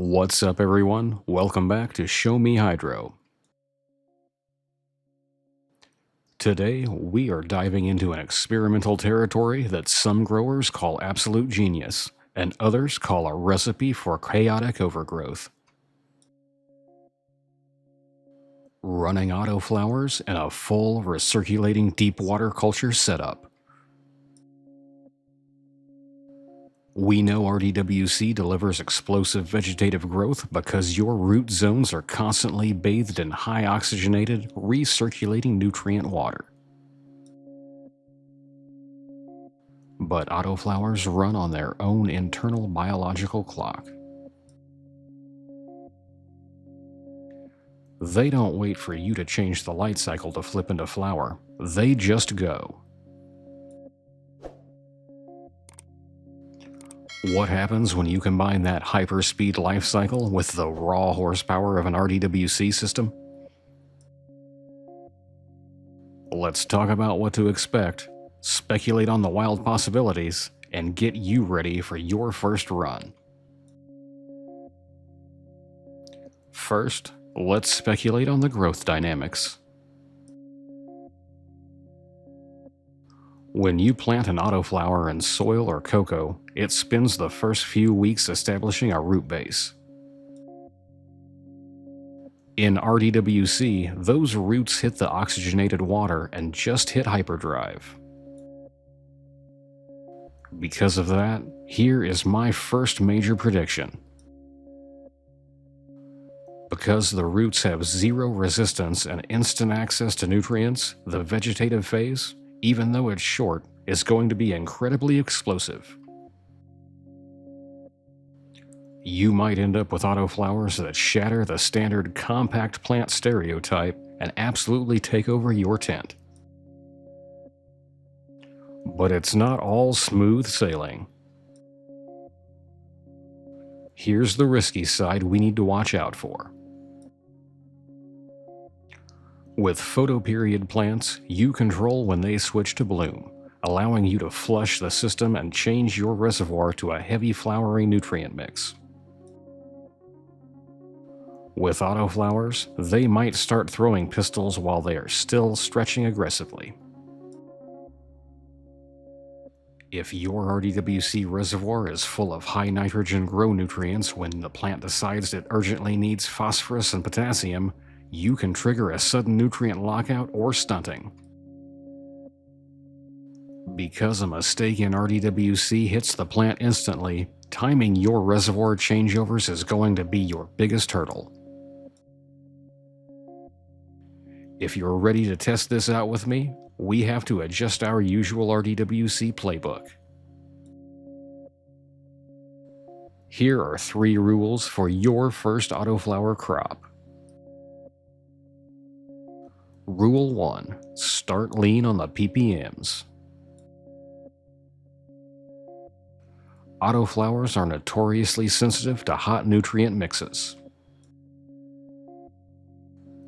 What's up everyone? Welcome back to Show Me Hydro. Today we are diving into an experimental territory that some growers call absolute genius and others call a recipe for chaotic overgrowth. Running Autoflowers in a full recirculating deep water culture setup. We know RDWC delivers explosive vegetative growth because your root zones are constantly bathed in high oxygenated, recirculating nutrient water. But Autoflowers run on their own internal biological clock. They don't wait for you to change the light cycle to flip into flower, they just go. What happens when you combine that hyperspeed life cycle with the raw horsepower of an RDWC system? Let's talk about what to expect, speculate on the wild possibilities, and get you ready for your first run. First, let's speculate on the growth dynamics. When you plant an autoflower in soil or cocoa, it spends the first few weeks establishing a root base. In RDWC, those roots hit the oxygenated water and just hit hyperdrive. Because of that, here is my first major prediction. Because the roots have zero resistance and instant access to nutrients, the vegetative phase, even though it's short, is going to be incredibly explosive. You might end up with autoflowers that shatter the standard compact plant stereotype and absolutely take over your tent. But it's not all smooth sailing. Here's the risky side we need to watch out for. With photoperiod plants, you control when they switch to bloom, allowing you to flush the system and change your reservoir to a heavy flowering nutrient mix. With autoflowers, they might start throwing pistils while they are still stretching aggressively. If your RDWC reservoir is full of high nitrogen grow nutrients when the plant decides it urgently needs phosphorus and potassium, you can trigger a sudden nutrient lockout or stunting. Because a mistake in RDWC hits the plant instantly, timing your reservoir changeovers is going to be your biggest hurdle. If you're ready to test this out with me, we have to adjust our usual RDWC playbook. Here are 3 rules for your first autoflower crop. Rule 1. Start lean on the ppms. Autoflowers are notoriously sensitive to hot nutrient mixes.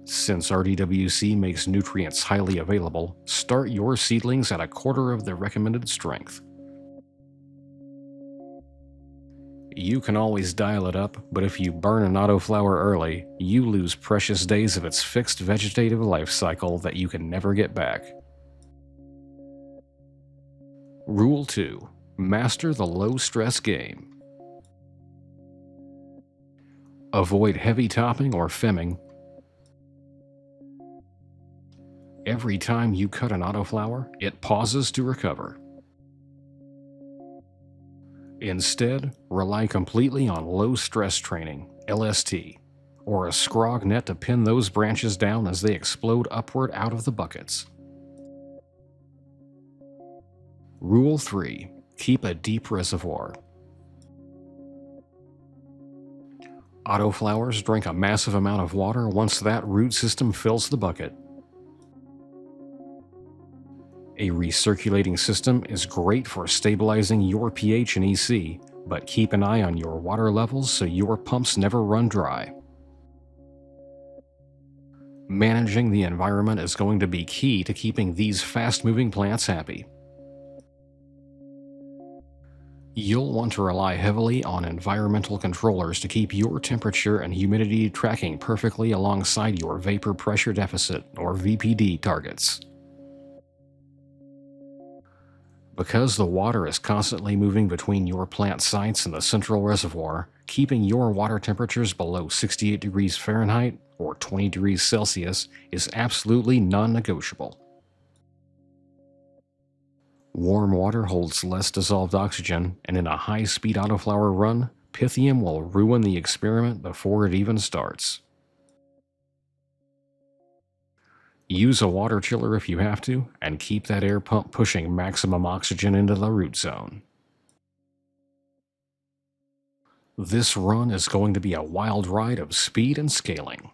Since RDWC makes nutrients highly available, start your seedlings at a quarter of their recommended strength. You can always dial it up, but if you burn an autoflower early, you lose precious days of its fixed vegetative life cycle that you can never get back. Rule 2. Master the low-stress game. Avoid heavy topping or femming. Every time you cut an autoflower, it pauses to recover. Instead, rely completely on low-stress training, LST, or a scrog net to pin those branches down as they explode upward out of the buckets. Rule 3. Keep a deep reservoir. Autoflowers drink a massive amount of water once that root system fills the bucket. A recirculating system is great for stabilizing your pH and EC, but keep an eye on your water levels so your pumps never run dry. Managing the environment is going to be key to keeping these fast-moving plants happy. You'll want to rely heavily on environmental controllers to keep your temperature and humidity tracking perfectly alongside your vapor pressure deficit, or VPD, targets. Because the water is constantly moving between your plant sites and the central reservoir, keeping your water temperatures below 68 degrees Fahrenheit or 20 degrees Celsius is absolutely non-negotiable. Warm water holds less dissolved oxygen, and in a high-speed autoflower run, Pythium will ruin the experiment before it even starts. Use a water chiller if you have to, and keep that air pump pushing maximum oxygen into the root zone. This run is going to be a wild ride of speed and scaling.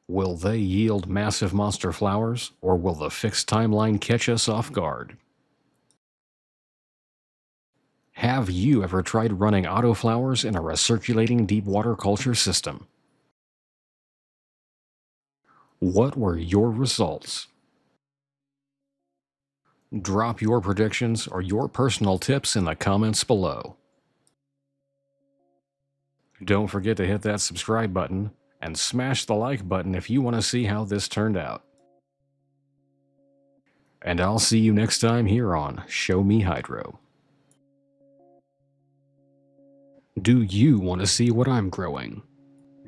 Will they yield massive monster flowers, or will the fixed timeline catch us off guard? Have you ever tried running Autoflowers in a recirculating deep water culture system? What were your results? Drop your predictions or your personal tips in the comments below. Don't forget to hit that subscribe button and smash the like button if you want to see how this turned out. And I'll see you next time here on Show Me Hydro. Do you want to see what I'm growing?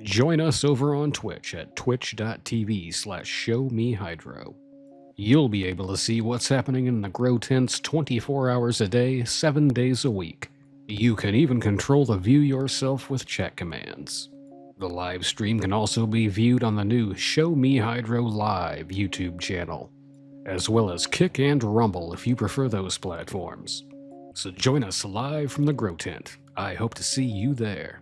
Join us over on Twitch at twitch.tv/showmehydro. You'll be able to see what's happening in the grow tents 24 hours a day, 7 days a week. You can even control the view yourself with chat commands. The live stream can also be viewed on the new Show Me Hydro Live YouTube channel, as well as Kick and Rumble if you prefer those platforms. So join us live from the grow tent. I hope to see you there.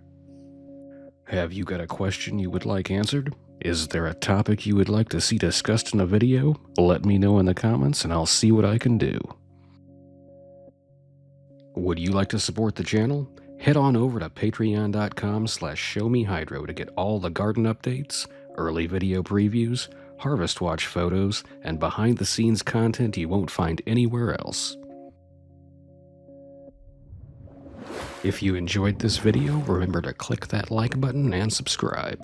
Have you got a question you would like answered? Is there a topic you would like to see discussed in a video? Let me know in the comments and I'll see what I can do. Would you like to support the channel? Head on over to patreon.com/showmehydro to get all the garden updates, early video previews, harvest watch photos, and behind the scenes content you won't find anywhere else. If you enjoyed this video, remember to click that like button and subscribe.